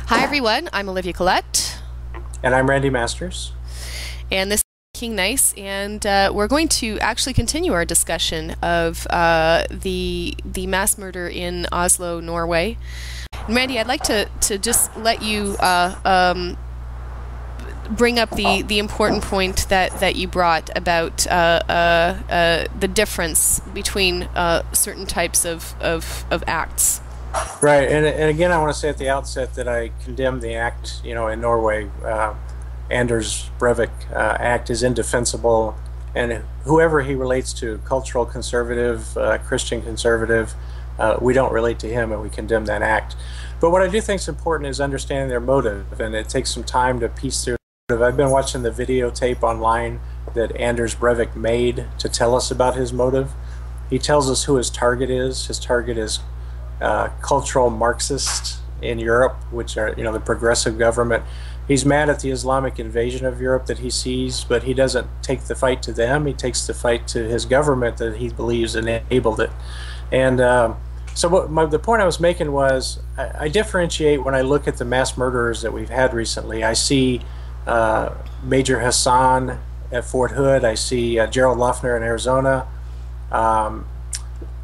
Hi everyone, I'm Olivia Collette. And I'm Randy Masters. And this is King Nice, and we're going to actually continue our discussion of the mass murder in Oslo, Norway. And Randy, I'd like to just let you bring up the important point that you brought about the difference between certain types of acts. Right, and again, I want to say at the outset that I condemn the act, in Norway. Anders Breivik act is indefensible, and whoever he relates to, cultural conservative, Christian conservative, we don't relate to him, and we condemn that act. But what I do think is important is understanding their motive, and it takes some time to piece through the motive. I've been watching the videotape online that Anders Breivik made to tell us about his motive. He tells us who his target is. His target is cultural Marxists in Europe, which are, the progressive government. He's mad at the Islamic invasion of Europe that he sees, but he doesn't take the fight to them. He takes the fight to his government that he believes enabled it. And the point I was making was I differentiate when I look at the mass murderers that we've had recently. I see Major Hassan at Fort Hood. I see Gerald Loeffner in Arizona.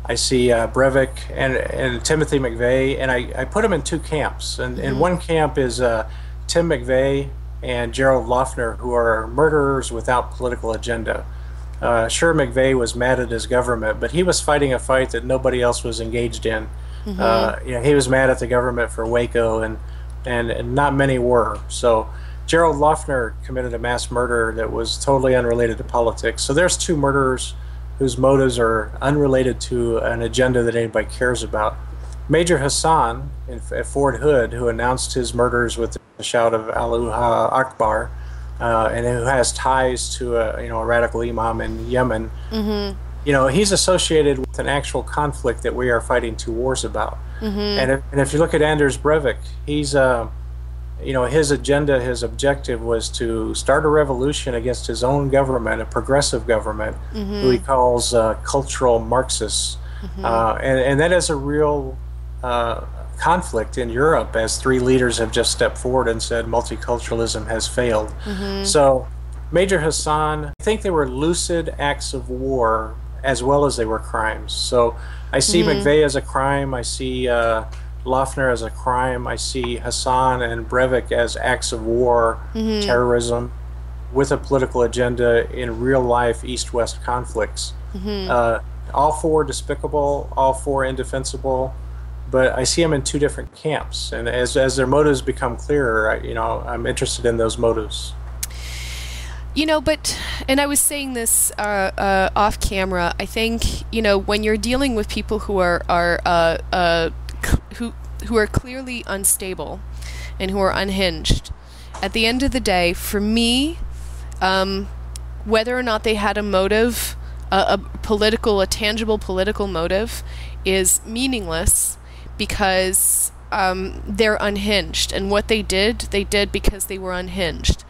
I see Breivik and Timothy McVeigh, and I put them in two camps. And one camp is Tim McVeigh and Gerald Loeffner, who are murderers without political agenda. Sure, McVeigh was mad at his government, but he was fighting a fight that nobody else was engaged in. He was mad at the government for Waco, and not many were. So Gerald Loeffner committed a mass murder that was totally unrelated to politics. So there's two murderers whose motives are unrelated to an agenda that anybody cares about. Major Hassan at Fort Hood, who announced his murders with the shout of Allahu Akbar, and who has ties to a radical imam in Yemen, he's associated with an actual conflict that we are fighting two wars about. And if you look at Anders Breivik, he's his agenda, his objective was to start a revolution against his own government, a progressive government, who he calls cultural Marxists. And that is a real conflict in Europe, as three leaders have just stepped forward and said multiculturalism has failed. So Major Hassan, I think they were lucid acts of war as well as they were crimes. So I see McVeigh as a crime, I see Loeffner as a crime, I see Hassan and Breivik as acts of war, terrorism, with a political agenda in real life East-West conflicts. All four despicable, all four indefensible, but I see them in two different camps. And as their motives become clearer, I'm interested in those motives. And I was saying this off camera. I think when you're dealing with people who are who are clearly unstable and who are unhinged, at the end of the day, for me, whether or not they had a motive, a tangible political motive, is meaninless, because they're unhinged, and what they did because they were unhinged.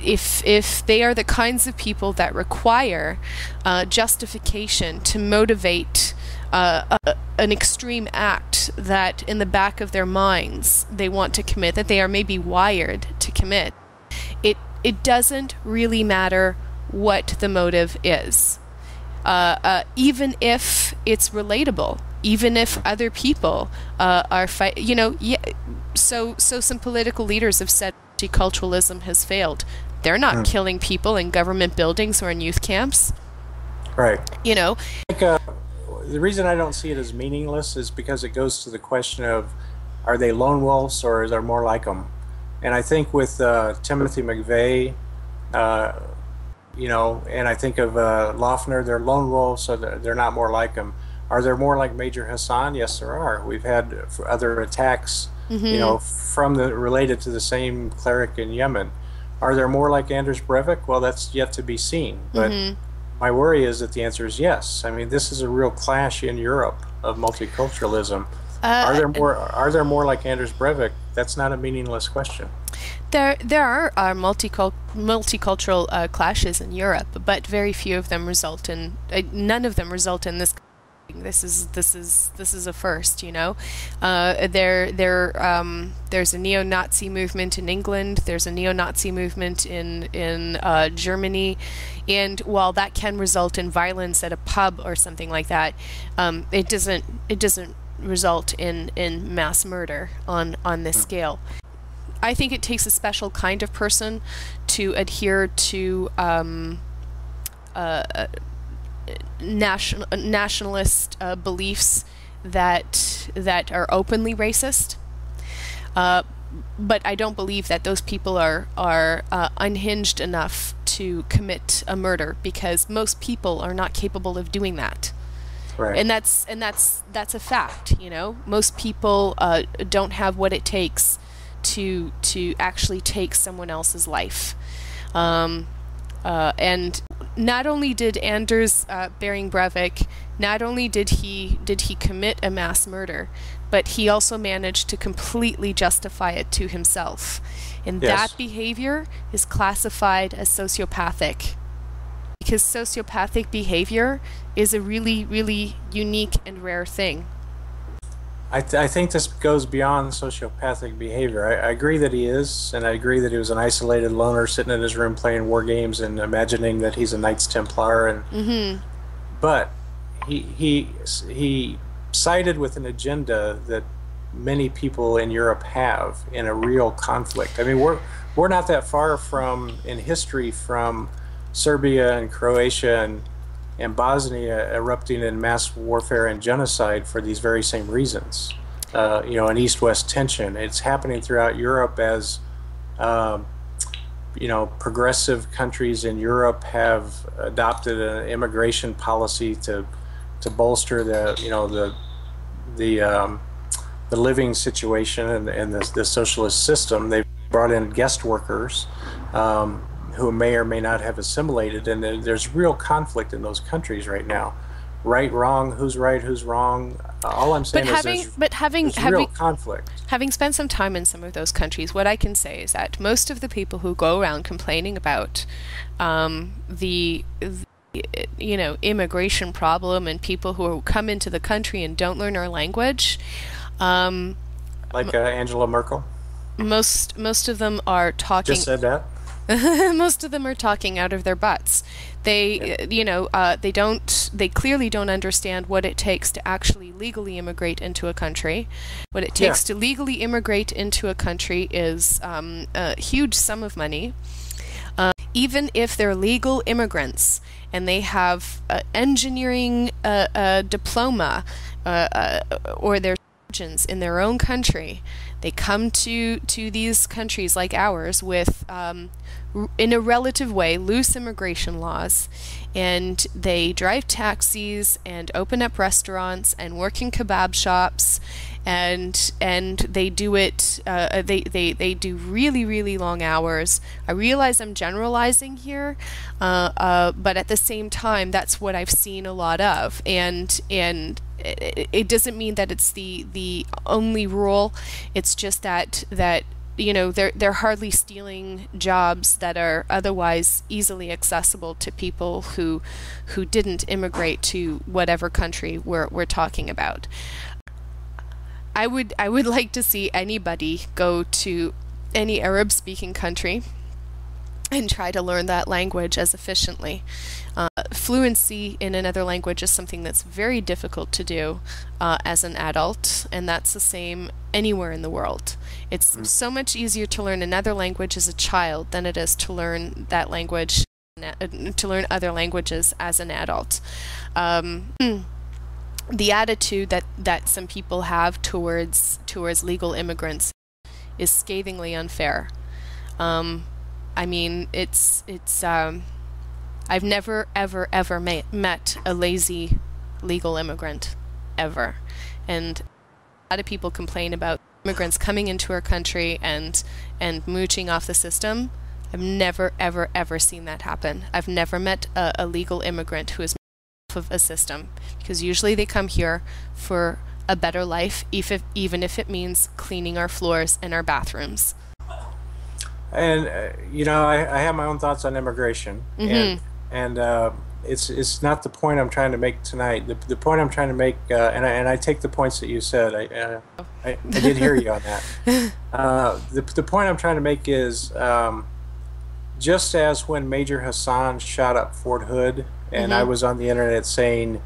If they are the kinds of people that require justification to motivate an extreme act that in the back of their minds they want to commit, that they are maybe wired to commit, it doesn't really matter what the motive is, even if it's relatable, even if other people are so some political leaders have said multiculturalism has failed. They're not killing people in government buildings or in youth camps, right? The reason I don't see it as meaningless is because it goes to the question of, are they lone wolves or are there more like them? And I think with Timothy McVeigh, and I think of Loeffner, they're lone wolves, so they're not more like them. Are there more like Major Hassan? Yes, there are. We've had other attacks, related to the same cleric in Yemen. Are there more like Anders Breivik? Well, that's yet to be seen. But my worry is that the answer is yes. I mean, this is a real clash in Europe of multiculturalism. Are there more like Anders Breivik? That's not a meaningless question. There are multicultural clashes in Europe, but very few of them result in none of them result in this This is a first, you know. There's a neo-Nazi movement in England. There's a neo-Nazi movement in Germany, and while that can result in violence at a pub or something like that, it doesn't result in mass murder on this scale. I think it takes a special kind of person to adhere to nationalist beliefs that are openly racist. But I don't believe that those people are unhinged enough to commit a murder, because most people are not capable of doing that. Right. And that's a fact, you know. Most people don't have what it takes to actually take someone else's life. And not only did Anders Behring Breivik, not only did he commit a mass murder, but he also managed to completely justify it to himself. And Yes. that behavior is classified as sociopathic, because sociopathic behavior is a really, really unique and rare thing. I think this goes beyond sociopathic behavior. I agree that he is, and I agree that he was an isolated loner sitting in his room playing war games and imagining that he's a Knights Templar. And but he sided with an agenda that many people in Europe have in a real conflict. I mean, we're not that far from in history from Serbia and Croatia and Bosnia erupting in mass warfare and genocide for these very same reasons. You know, an East-West tension. It's happening throughout Europe as, you know, progressive countries in Europe have adopted an immigration policy to bolster the, you know, the living situation and the socialist system. They've brought in guest workers who may or may not have assimilated, and there's real conflict in those countries right now. Right, wrong, who's right, who's wrong. All I'm saying is there's real conflict. Having spent some time in some of those countries, what I can say is that most of the people who go around complaining about the you know, immigration problem and people who come into the country and don't learn our language, like Angela Merkel. Most of them are talking. Just said that. Most of them are talking out of their butts. They, you know, they clearly don't understand what it takes to actually legally immigrate into a country. What it takes to legally immigrate into a country is a huge sum of money. Even if they're legal immigrants and they have engineering diploma or they're surgeons in their own country, they come to these countries like ours with, in a relative way, loose immigration laws, and they drive taxis and open up restaurants and work in kebab shops, and they do it. They do really, really long hours. I realize I'm generalizing here, but at the same time, that's what I've seen a lot of, and it doesn't mean that it's the only rule. It's just that you know, they're hardly stealing jobs that are otherwise easily accessible to people who didn't immigrate to whatever country we're talking about. I would like to see anybody go to any Arab-speaking country and try to learn that language as efficiently. Fluency in another language is something that's very difficult to do as an adult, and that's the same anywhere in the world. It's so much easier to learn another language as a child than it is to learn that language, to learn other languages as an adult. The attitude that some people have towards legal immigrants is scathingly unfair. I mean, it's I've never ever met a lazy legal immigrant, ever. And a lot of people complain about immigrants coming into our country and mooching off the system. I've never ever seen that happen. I've never met a legal immigrant who is off of a system, because usually they come here for a better life, even if it means cleaning our floors and our bathrooms. And you know, I have my own thoughts on immigration, and it's not the point I'm trying to make tonight. The point I'm trying to make, and I take the points that you said. I did hear you on that. The point I'm trying to make is, just as when Major Hassan shot up Fort Hood, and I was on the internet saying,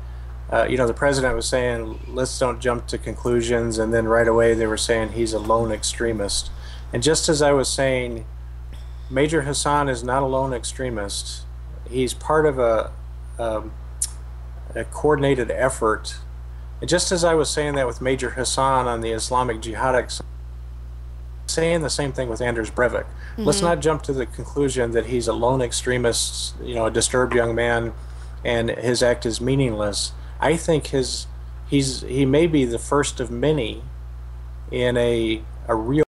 the president was saying, let's don't jump to conclusions, and then right away they were saying he's a lone extremist. And just as I was saying, Major Hassan is not a lone extremist. He's part of a coordinated effort. And just as I was saying that with Major Hassan on the Islamic Jihad, saying the same thing with Anders Breivik. Let's not jump to the conclusion that he's a lone extremist, a disturbed young man, and his act is meaningless. I think he may be the first of many in a real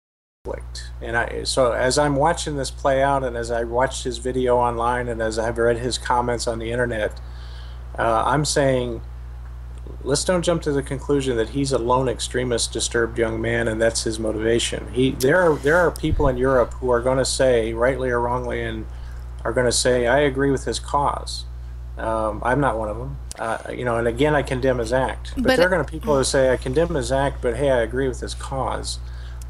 conflict. And so as I'm watching this play out, and as I watched his video online, and as I've read his comments on the internet, I'm saying, let's don't jump to the conclusion that he's a lone extremist, disturbed young man, and that's his motivation. There are people in Europe who are going to say, rightly or wrongly, and are going to say, I agree with his cause. I'm not one of them. And again, I condemn his act. But there are going to be people who say, I condemn his act, but hey, I agree with his cause.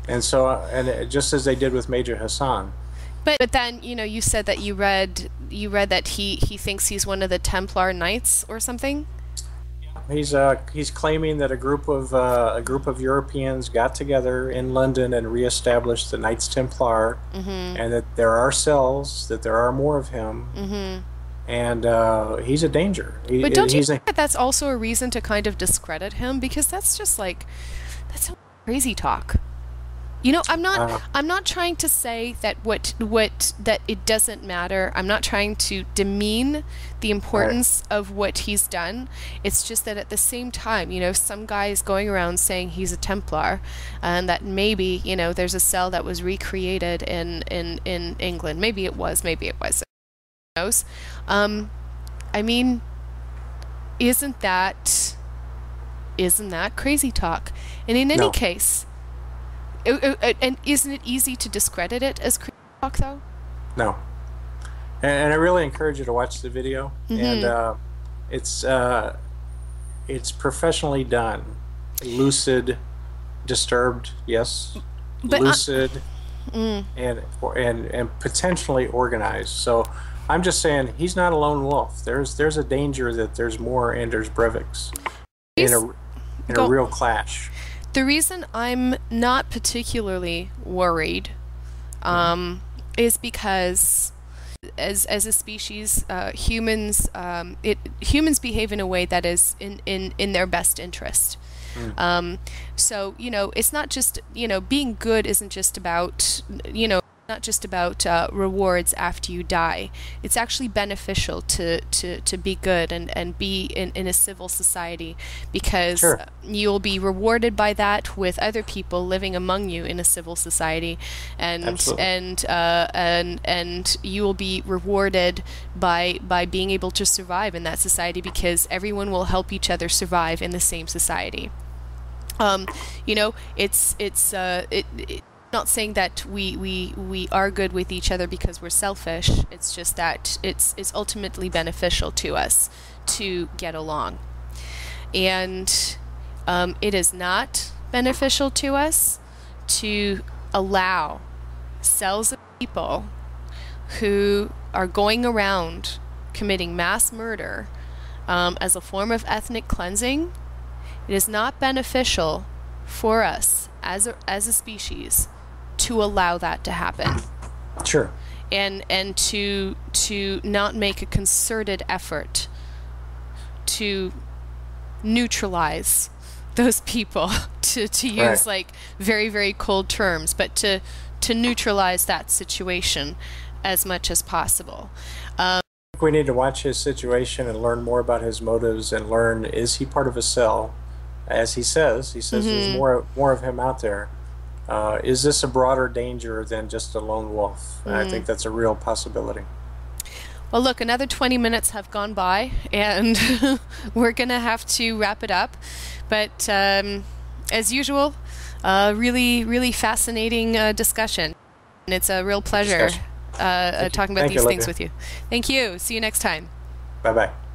And so, just as they did with Major Hassan. But then, you said that you read that he thinks he's one of the Templar Knights or something. He's claiming that a group of Europeans got together in London and reestablished the Knights Templar, and that there are cells, that there are more of him, and he's a danger. But don't you think that that's also a reason to kind of discredit him? Because that's just that's crazy talk. I'm not trying to say that that it doesn't matter. I'm not trying to demean the importance of what he's done. It's just that at the same time, some guy is going around saying he's a Templar, and that maybe, there's a cell that was recreated in England. Maybe it was, maybe it wasn't. Who knows? I mean, isn't that crazy talk? And in any case. And isn't it easy to discredit it as crazy talk, though? No. And I really encourage you to watch the video. And it's professionally done. Lucid, disturbed, yes. But lucid, and potentially organized. So I'm just saying he's not a lone wolf. There's a danger that there's more Anders Breiviks in a real clash. The reason I'm not particularly worried is because, as a species, humans behave in a way that is in their best interest. So it's not just being good isn't just about rewards after you die. It's actually beneficial to be good and be in a civil society, because you'll be rewarded by that with other people living among you in a civil society, and you will be rewarded by being able to survive in that society, because everyone will help each other survive in the same society. It's not saying that we are good with each other because we're selfish. It's just that it's ultimately beneficial to us to get along, and it is not beneficial to us to allow cells of people who are going around committing mass murder as a form of ethnic cleansing. It is not beneficial for us as a species to allow that to happen. Sure. And to not make a concerted effort to neutralize those people, to use very, very cold terms, but to neutralize that situation as much as possible. We need to watch his situation and learn more about his motives, and learn, is he part of a cell? As he says there's more of him out there. Is this a broader danger than just a lone wolf? And I think that's a real possibility. Well, look, another 20 minutes have gone by, and we're going to have to wrap it up. But as usual, really, really fascinating discussion. And it's a real pleasure talking about these things with you. Thank you. See you next time. Bye bye.